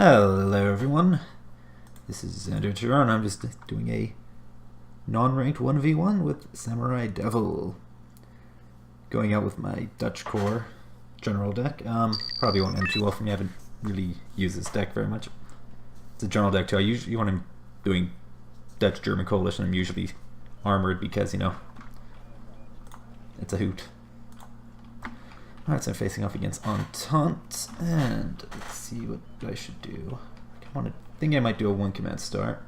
Hello everyone, this is Deutsch and I'm just doing a non-ranked 1v1 with SamuraiDevil. Going out with my Dutch core general deck. Probably won't end too well for me, I haven't really used this deck very much. It's a general deck too. When I'm doing Dutch-German coalition, I'm usually armored because, you know, it's a hoot. Alright, so I'm facing off against Entente, and let's see what I should do. I think I might do a one command start.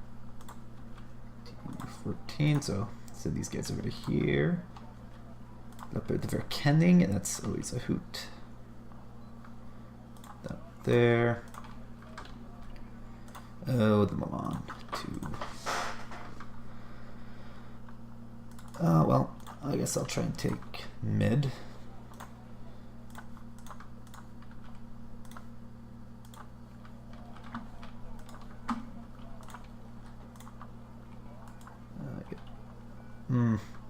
14, so send these guys over to here. Up at the Verkenning, that's always a hoot. That there. Oh, the Milan, 2. Well, I guess I'll try and take mid.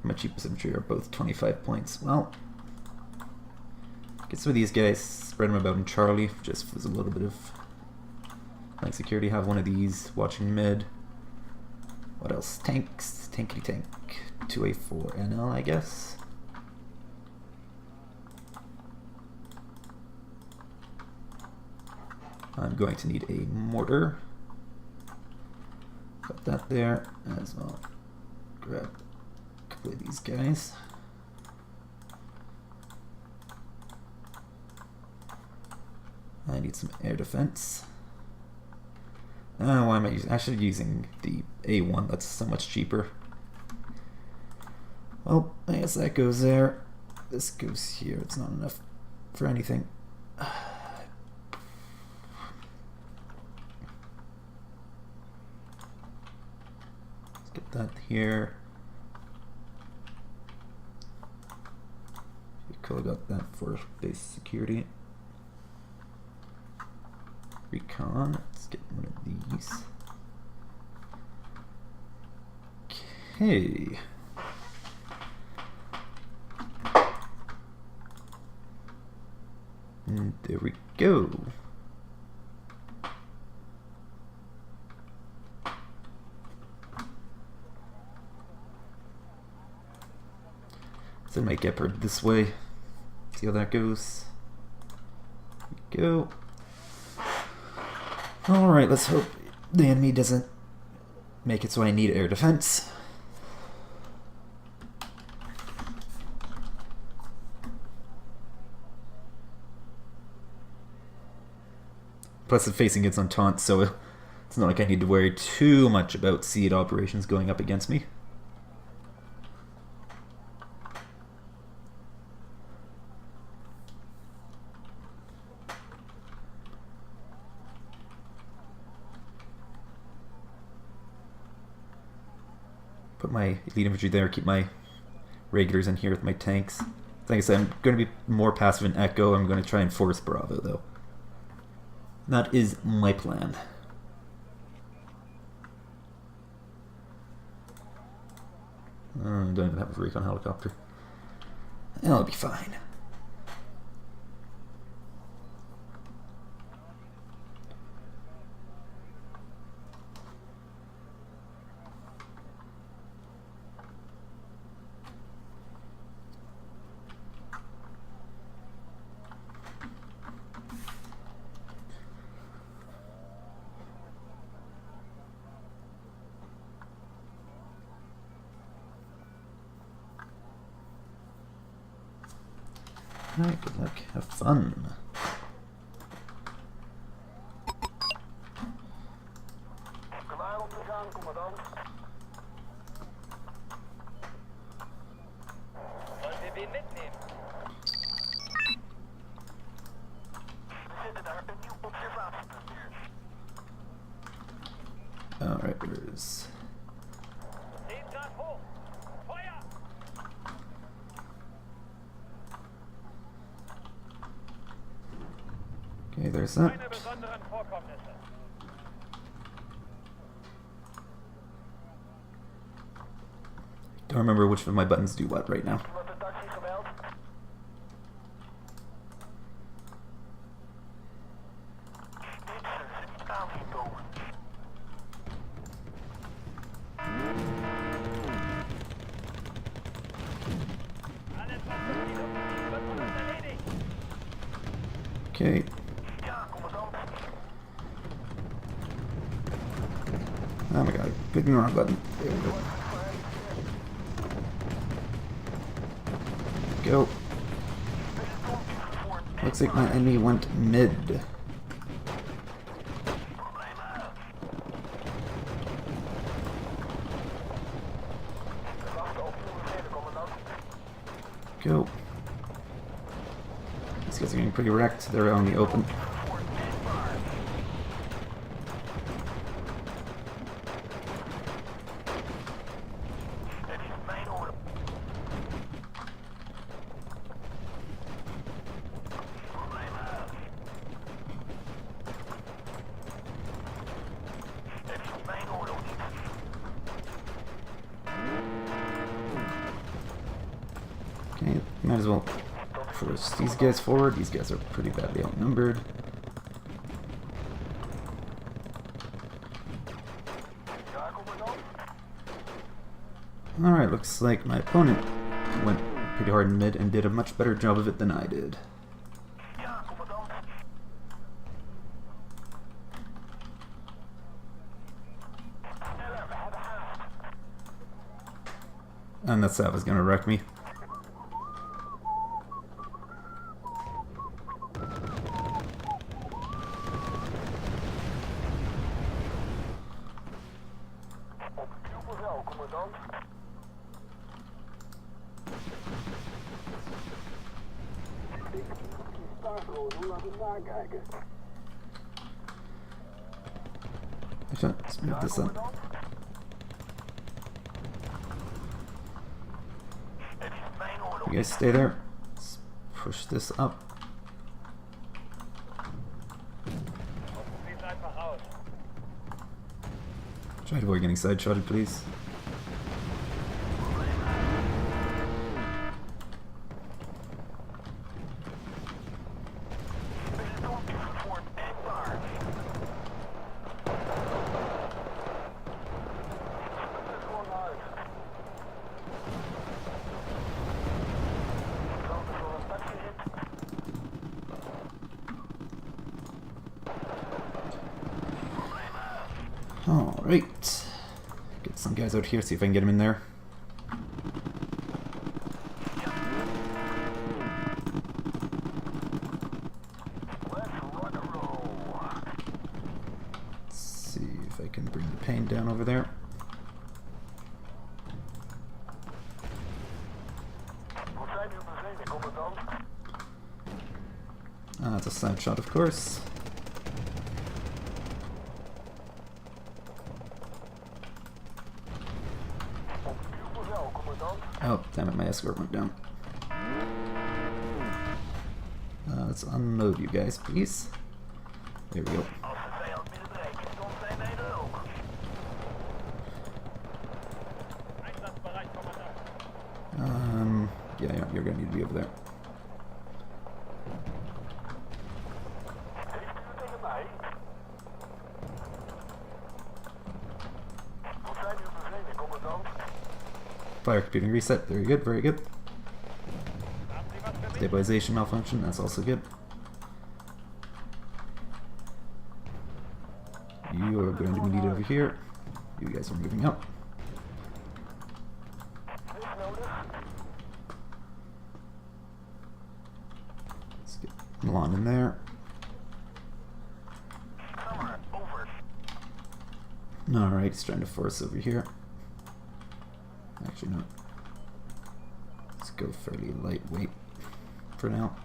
My cheapest infantry are both 25 points. Well, get some of these guys, spread them about in Charlie, just as a little bit of flank security. Have one of these watching mid. What else? Tanks, tankety tank, 2A4 NL, I guess. I'm going to need a mortar. Got that there as well. Grab a couple of these guys. I need some air defense. Why am I using? I should be using the A1. That's so much cheaper. Well, I guess that goes there. This goes here. It's not enough for anything. Let's get that here. We could have got that for base security. Recon. Let's get one of these. Okay. And there we go. Send my Gepard this way. See how that goes. There we go. Alright, let's hope the enemy doesn't make it so I need air defense. Plus, it's facing its Entente, so it's not like I need to worry too much about seed operations going up against me. Put my elite infantry there, keep my regulars in here with my tanks. Like I said, I'm going to be more passive in Echo. I'm going to try and force Bravo, though. That is my plan. Don't even have a recon helicopter. I'll be fine. Alright, good luck. Have fun. Alright, where's... Okay, there's that. Don't remember which of my buttons do what right now. Okay. Oh my god, clicking the wrong button. There we go. Go. Looks like my enemy went mid. Go. These guys are getting pretty wrecked. They're out in the open. Okay, might as well push these guys forward. These guys are pretty badly outnumbered. Alright, looks like my opponent went pretty hard in mid and did a much better job of it than I did. And that was gonna wreck me. Let's move this up. You guys stay there. Let's push this up. Try to avoid getting side-shotted, please. Alright. Get some guys out here, see if I can get them in there. Let's see if I can bring the pain down over there. That's a side shot, of course. Oh, damn it, my escort went down. Let's unload you guys, please. There we go. Yeah, you're gonna need to be over there. Fire computing reset, very good, very good. Stabilization malfunction, that's also good. You are going to be needed over here. You guys are moving up. Let's get Milan in there. Alright, he's trying to force over here. Actually, no. Let's go fairly lightweight for now.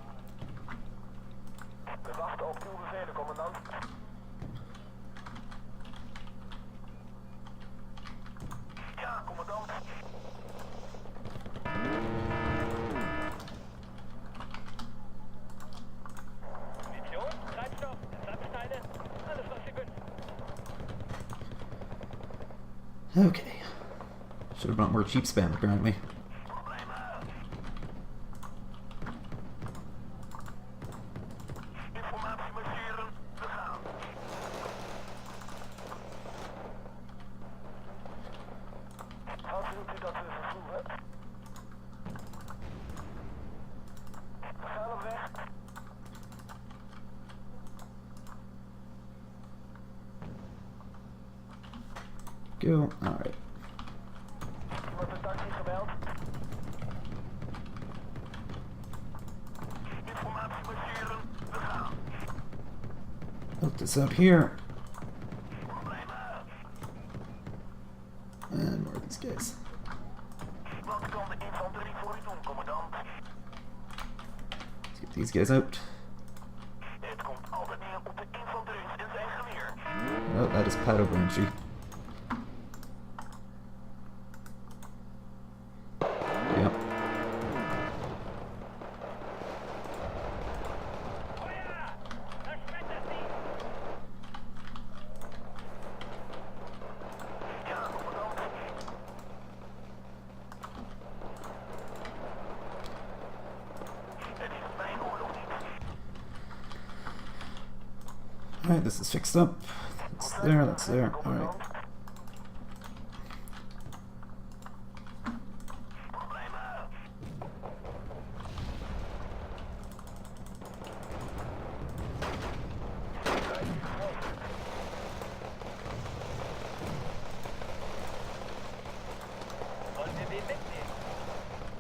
Okay. Should have brought more cheap spam, apparently. go. Alright. Put this out here. And more of these guys. Let's get these guys out. Oh, that is Pato Banshee. Yep. Alright, this is fixed up. That's there, that's there. Alright.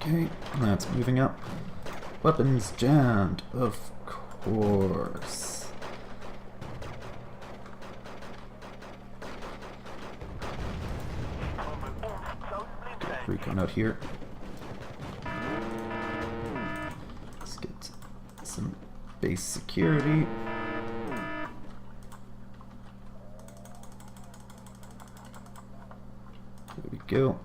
Okay, that's moving up. Weapons jammed, of course. Recon out here. Let's get some base security. There we go.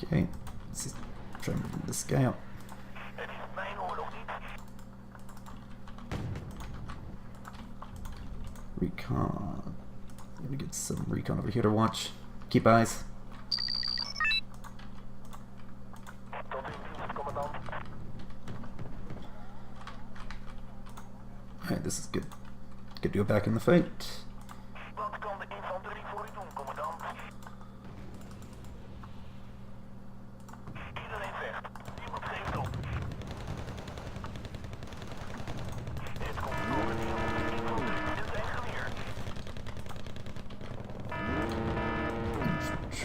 Okay, let's try and move this guy up. Recon. I'm gonna get some recon over here to watch. Keep eyes. Alright, this is good. Good to go back in the fight.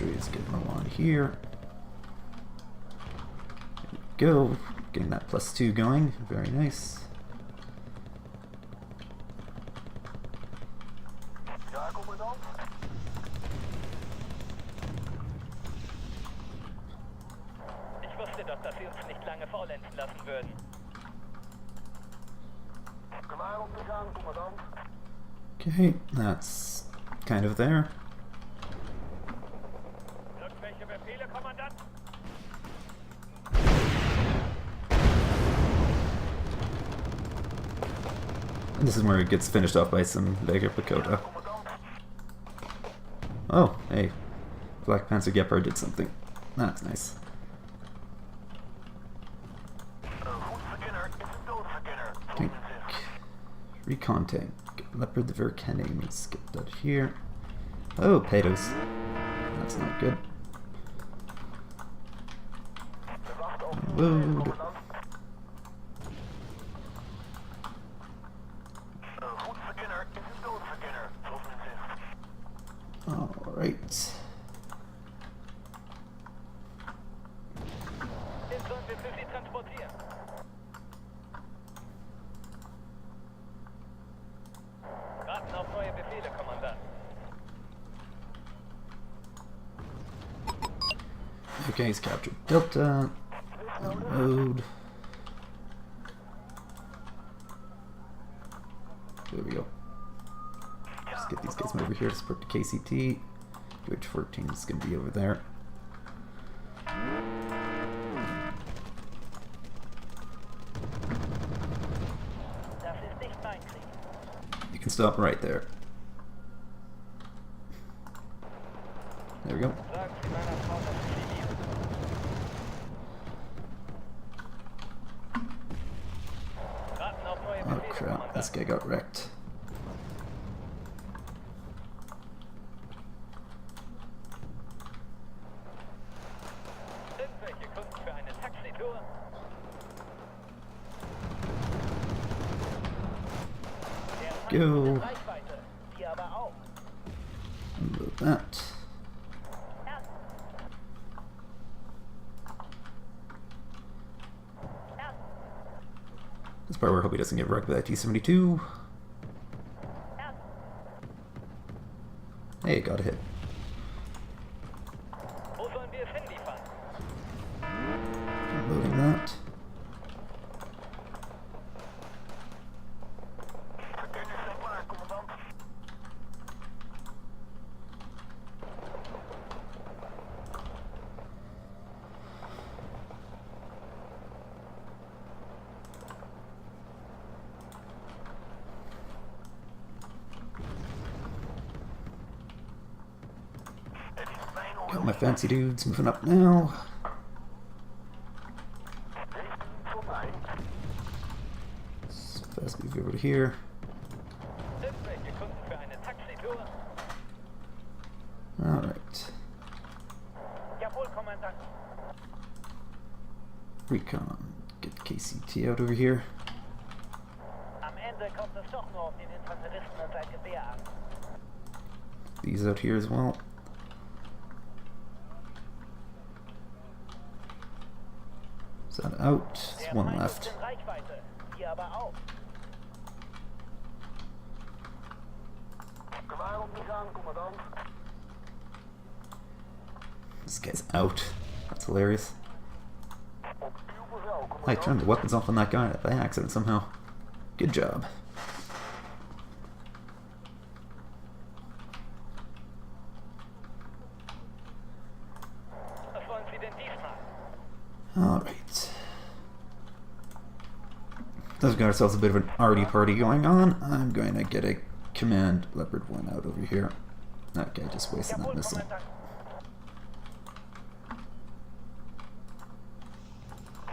Is getting along here. There we go. Getting that +2 going. Very nice. Ich wusste doch, dass Sie uns nicht lange faulenzen lassen würden. Okay, that's kind of there. And this is where it gets finished off by some Lager Pagoda. Oh, hey. Black Panther Gepard did something. That's nice. Tank. Recon tank. Leopard the Verkenning. Let's get that here. Oh, potatoes. That's not good. Load. Alright. Okay, he's captured Delta. Unload. There we go. Just get these guys over here to support the KCT. Deutsch 14 is going to be over there. You can stop right there. There we go. Oh crap, this guy got wrecked. go. Reichweite. Hier aber auch. Unload that. This part where I hope he doesn't get wrecked by that T-72. Hey, got a hit. Wo sollen wir es hinliefern? Unloading that. Got my fancy dudes moving up now. So fast move over to here. Irgendwelche Kunden für eine Taxitour? Alright. Jawohl, Kommandant. Recon. Get KCT out over here. Am Ende kommt es doch nur auf den Infanteristen und sein Gewehr an. These out here as well. Is that out? There's Der one Feind ist left. in Reichweite. Hier aber auch. Gewaar op mich aan, Kommandant. This guy's out. That's hilarious. Op uw bevel, I turned the weapons off on that guy by accident somehow. Good job. Was wollen Sie denn diesmal? Alright. Those got ourselves a bit of an arty party going on. I'm going to get a command Leopard 1 out over here. That guy just wasted that Jawohl, missile. Kommandant.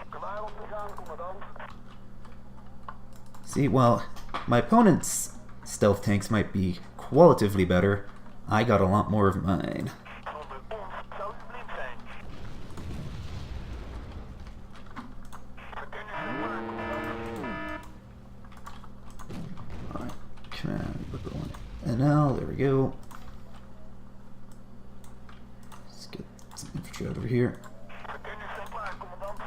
Gewaar op mich aan, Kommandant. See, well, my opponent's stealth tanks might be qualitatively better. I got a lot more of mine. Zonder ons zou u blind zijn. Verkenning zijn waar, Kommandant. Alright, command Leopard 1 NL, there we go. Let's get some infantry out over here. Verkenning zijn waar, Kommandant.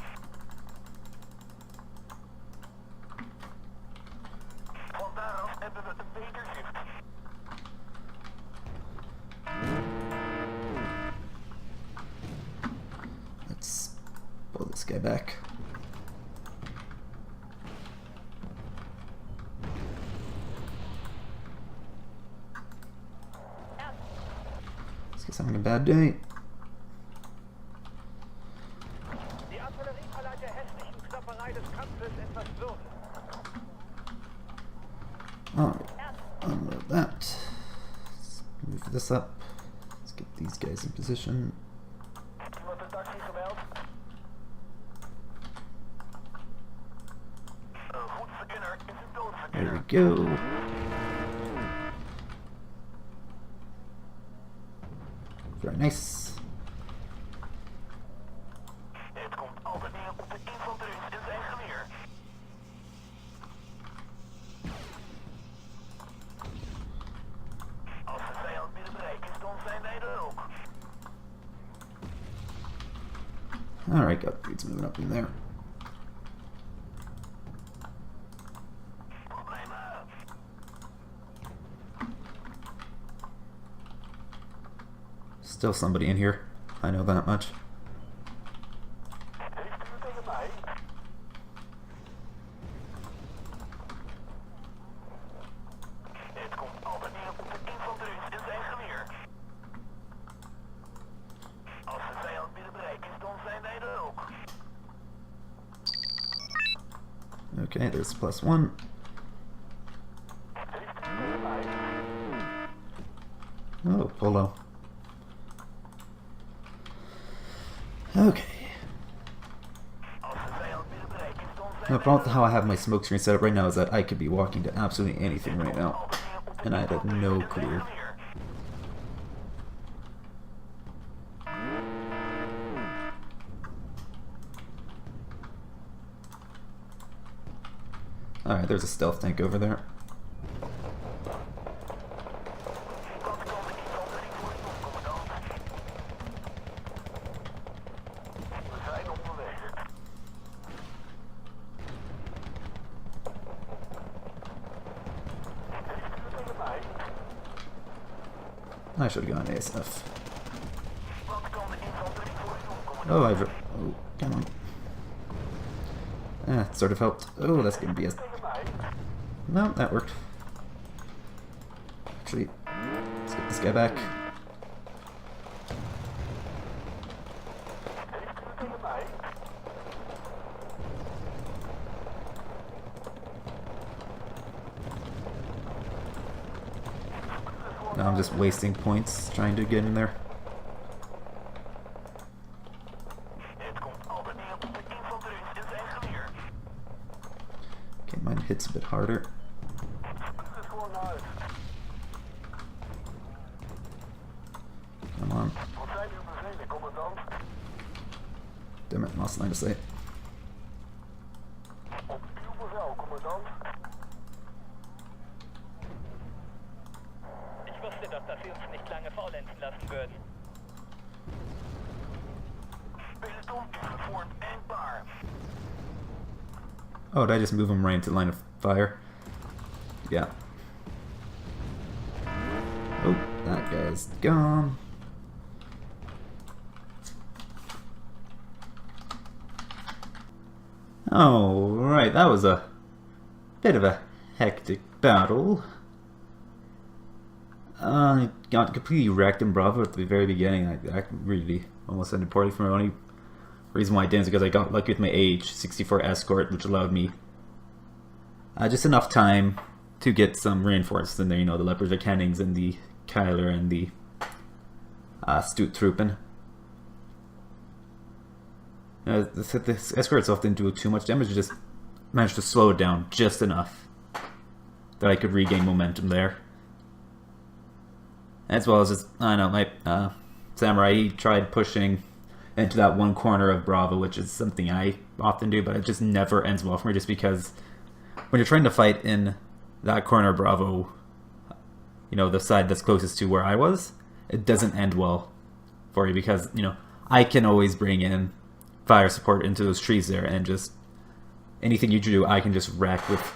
Van daaraf hebben we een beter zicht. Let's pull this guy back. This guy's having a bad day. Die Artillerie verleiht der hässlichen Knapperei des Kampfes etwas Würde. Alright, unload that. Let's move this up. Let's get these guys in position. Iemand een taxi gebeld? Een goed verkenner is een There doodverkenner. we go. Very nice. Het komt altijd neer op de infanterist en zijn geweer. Als de vijand binnen bereik is, dan zijn wij er ook. Alright, got dudes moving up in there. Problemen. Still somebody in here. I know that much. Heeft u het tegen mij? Het komt altijd neer op de infanterist en zijn geweer. Als de vijand binnen bereik is, dan zijn wij er ook. Okay, there's +1. Heeft u het tegen mij? Oh, Polo. Okay. Als de vijand binnen bereik is, dan zijn The problem with how I have my smoke screen set up right now is that I could be walking to absolutely anything right now. And I'd have no clue. Alright, there's a stealth tank over there. I should have gone ASF. Oh, oh, come on. It sort of helped. Oh, that's gonna be a... No, that worked. Actually, let's get this guy back. Now I'm just wasting points trying to get in there. Okay, mine hits a bit harder. Come on. Damn it, lost line of sight. Oh, did I just move him right into line of fire? Yeah. Oh, that guy's gone. Oh, right, that was a bit of a hectic battle. I got completely wrecked in Bravo at the very beginning. I really almost ended poorly for my only reason why I didn't is because I got lucky with my H-64 escort, which allowed me just enough time to get some reinforcements in there. You know, the Leopard Vikennings and the Kyler and the Stuttruppen. The escort itself didn't do too much damage, it just managed to slow it down just enough that I could regain momentum there. As well as just, I don't know, my Samurai, he tried pushing into that one corner of Bravo, which is something I often do, but it just never ends well for me, just because when you're trying to fight in that corner of Bravo, you know, the side that's closest to where I was, it doesn't end well for you, because, you know, I can always bring in fire support into those trees there, and just anything you do, I can just wreck with,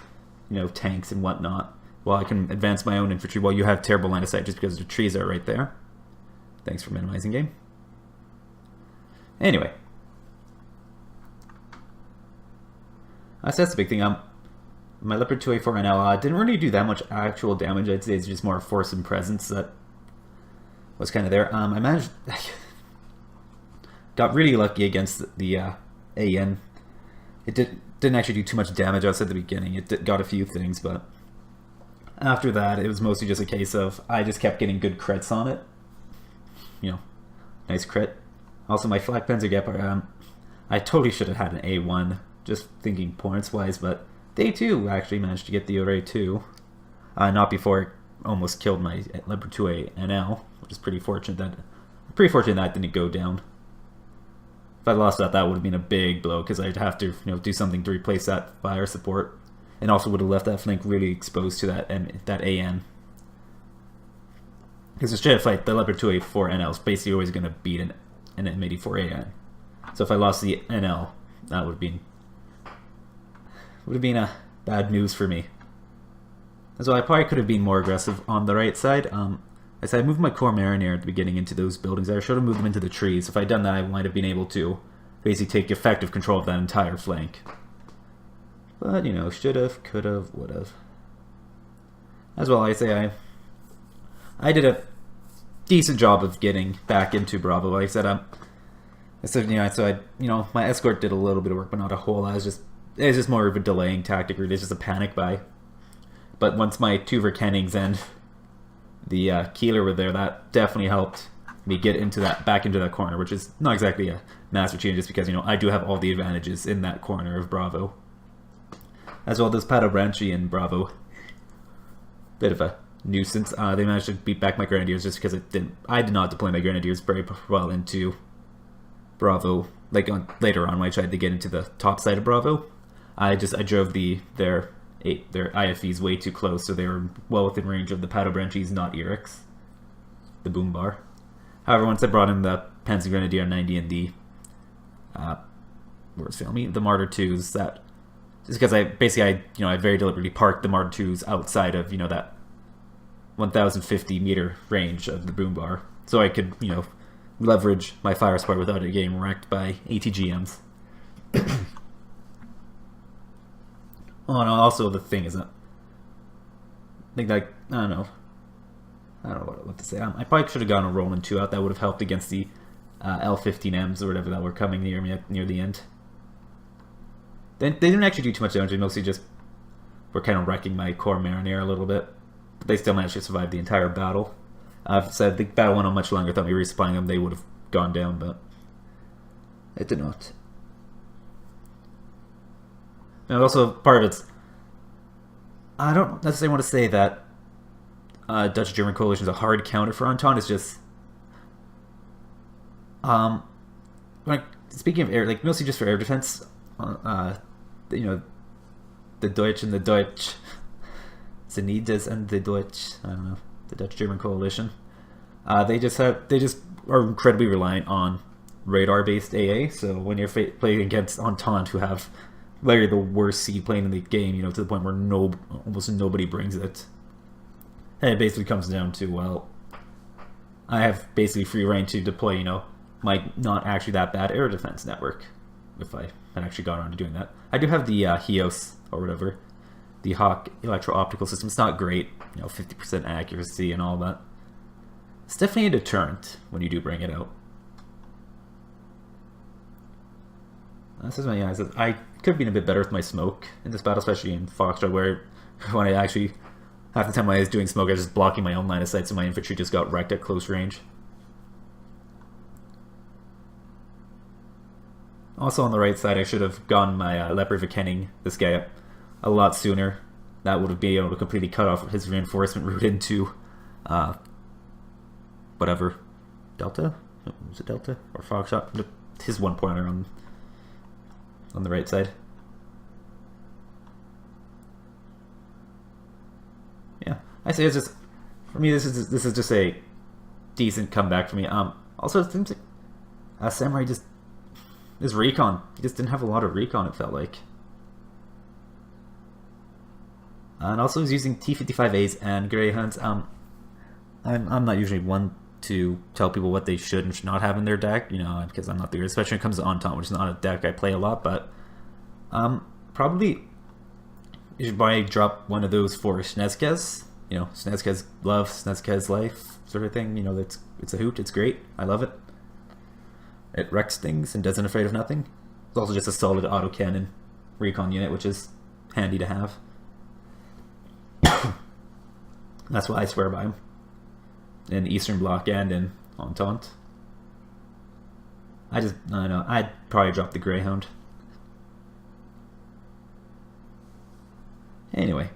you know, tanks and whatnot, while I can advance my own infantry while you have terrible line of sight just because the trees are right there. Thanks for minimizing game. Anyway. So that's the big thing. My Leopard 2A4 NL didn't really do that much actual damage. I'd say it's just more force and presence that was kind of there. I managed... got really lucky against the AN. It didn't actually do too much damage outside the beginning. It got a few things, but after that, it was mostly just a case of I just kept getting good crits on it. You know, nice crit. Also, my Flak Panzergepard, I totally should have had an A1, just thinking points-wise, but they too actually managed to get the array too. Not before it almost killed my Leopard 2A NL, which is pretty fortunate that didn't go down. If I lost that, that would have been a big blow, because I'd have to, you know, do something to replace that fire support, and also would have left that flank really exposed to that AN. Because the straight fight, the Leopard 2A4 NL is basically always going to beat an M84 AN. So if I lost the NL, that would have been a bad news for me. So I probably could have been more aggressive on the right side. I said I moved my Corps Marinier at the beginning into those buildings. I should have moved them into the trees. If I'd done that, I might have been able to basically take effective control of that entire flank. But, you know, should have, could have, would have. As well, I say I did a decent job of getting back into Bravo. Like I said, you know, my escort did a little bit of work, but not a whole lot. It was just more of a delaying tactic, really. It's just a panic buy. But once my two Verkennings and the Keeler were there, that definitely helped me get into back into that corner, which is not exactly a massive change, just because, you know, I do have all the advantages in that corner of Bravo. As well, this Pato Branchi in Bravo, bit of a nuisance. They managed to beat back my Grenadiers just because I did not deploy my Grenadiers very well into Bravo. Like later on when I tried to get into the top side of Bravo, I drove their IFVs way too close, so they were well within range of the Pato Branchis, not Erics, the boom bar. However, once I brought in the Panzer Grenadier 90 and the the Martyr 2s, that just because I very deliberately parked the Martyr 2s outside of, you know, that 1050 meter range of the boom bar, so I could, you know, leverage my fire support without it getting wrecked by ATGMs. Oh, and also the thing is that I think that I don't know what to say. I probably should have gone a Roland 2 out. That would have helped against the L15Ms or whatever that were coming near me near the end. They didn't actually do too much damage. They mostly just were kind of wrecking my core Marinere a little bit. But they still managed to survive the entire battle. I've said the battle went on much longer. Without me respawning them, they would have gone down, but it did not. And also, part of it's, I don't necessarily want to say that Dutch-German coalition is a hard counter for Entente. It's just, like, speaking of air, like mostly just for air defense, you know, the Deutsch and the Deutsch, the Niederlande and the Deutsch, I don't know, the Dutch-German coalition, they just are incredibly reliant on radar-based AA. So when you're playing against Entente, who have literally the worst seed plane in the game, you know, to the point where almost nobody brings it, and it basically comes down to, well, I have basically free reign to deploy, you know, my not actually that bad air defense network, if I had actually gone around to doing that. I do have the HEOS, or whatever, the Hawk electro-optical system. It's not great, you know, 50% accuracy and all that. It's definitely a deterrent when you do bring it out. This is my eyes. I could have been a bit better with my smoke in this battle, especially in Foxtrot, where when I actually, half the time when I was doing smoke, I was just blocking my own line of sight, so my infantry just got wrecked at close range. Also on the right side, I should have gone my Leopard Vikenning this guy up a lot sooner. That would have been able to completely cut off his reinforcement route into whatever, Delta? Was it Delta? Or Foxtrot? His one pointer on the right side. Yeah, I say it's just, for me, this is just a decent comeback for me. Also it seems like Samurai just, his recon, he just didn't have a lot of recon, it felt like. And also he's using T-55As and Greyhounds. I'm not usually one to tell people what they should and should not have in their deck, you know, because I'm not the, especially when it comes to Entente, which is not a deck I play a lot, but probably you should probably drop one of those for Snezkez. You know, Snezkez love, Snezkez life, sort of thing. You know, it's a hoot, it's great, I love it. It wrecks things and doesn't afraid of nothing. It's also just a solid autocannon recon unit, which is handy to have. That's why I swear by him. In Eastern Bloc and in Entente. I don't know, I'd probably drop the Greyhound. Anyway.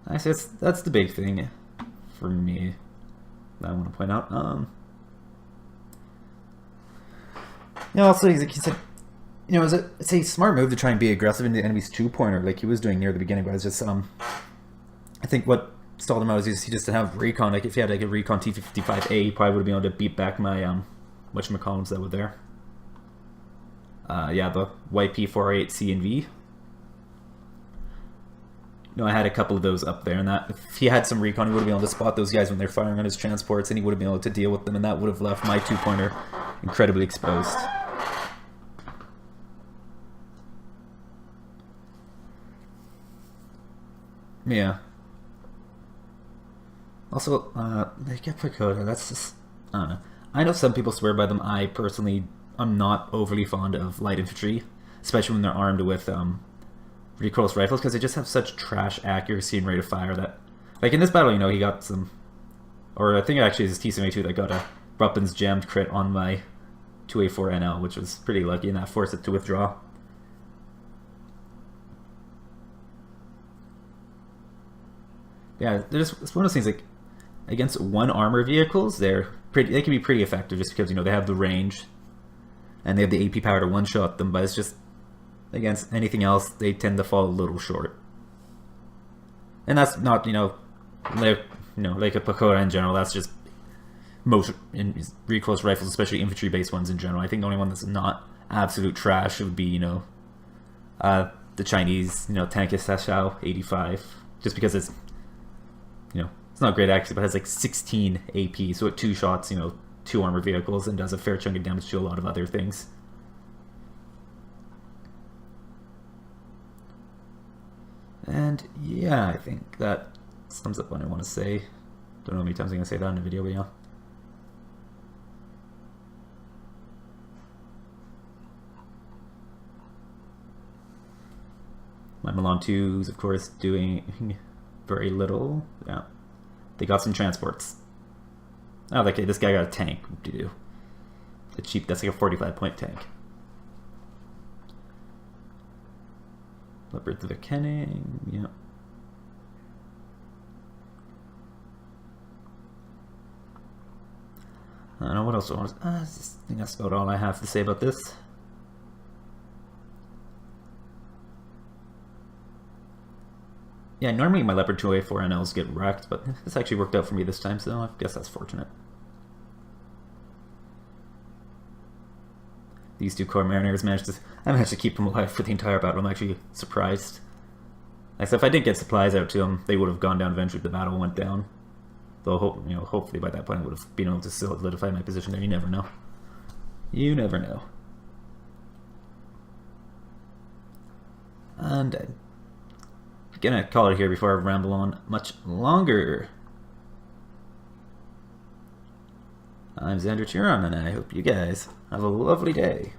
I say that's the big thing for me that I want to point out. You know, also he said, you know, it's a smart move to try and be aggressive in the enemy's 2-pointer like he was doing near the beginning, but it's just I think what stalled him out is he just didn't have recon. Like if he had like a recon T-55A, he probably would have been able to beat back my whatchamacallums that were there. Yeah, the YP408C and V. You know, I had a couple of those up there, and that if he had some recon, he would have been able to spot those guys when they're firing on his transports, and he would have been able to deal with them, and that would have left my 2-pointer incredibly exposed. Yeah. Also, they get Pagoda, that's just, I don't know. I know some people swear by them. I personally am not overly fond of light infantry, especially when they're armed with recoilless rifles, because they just have such trash accuracy and rate of fire that, like in this battle, you know, he got some, or I think actually it's T-72 that got a Ruppin's jammed crit on my 2A4NL, which was pretty lucky, and that forced it to withdraw. Yeah, it's one of those things, like, against one armor vehicles, they can be pretty effective just because, you know, they have the range and they have the AP power to one-shot them, but it's just against anything else, they tend to fall a little short. And that's not, you know, like a Pagoda in general, that's just most recoilless rifles, especially infantry-based ones in general. I think the only one that's not absolute trash would be, you know, the Chinese, tank Sashao 85, just because it's, it's not great accuracy, but it has like 16 AP, so at 2 shots, 2 armored vehicles, and does a fair chunk of damage to a lot of other things. And yeah, I think that sums up what I want to say. Don't know how many times I'm going to say that in a video, but yeah. My Milan 2's, of course, doing very little. Yeah. They got some transports. Oh, okay, this guy got a tank. What do you do? The cheap, that's like a 45-point tank. Leopard to the Kenning, yeah. I don't know what else I want to... I think that's about all I have to say about this. Yeah, normally my Leopard 2A4 NLs get wrecked, but this actually worked out for me this time, so I guess that's fortunate. These 2 Corps Mariners I managed to keep them alive for the entire battle. I'm actually surprised. Like I said, if I didn't get supplies out to them, they would have gone down eventually if the battle went down. Though, hopefully by that point I would have been able to solidify my position there. You never know. You never know. And I'm gonna call it here before I ramble on much longer. I'm Xander Chiron, and I hope you guys have a lovely day.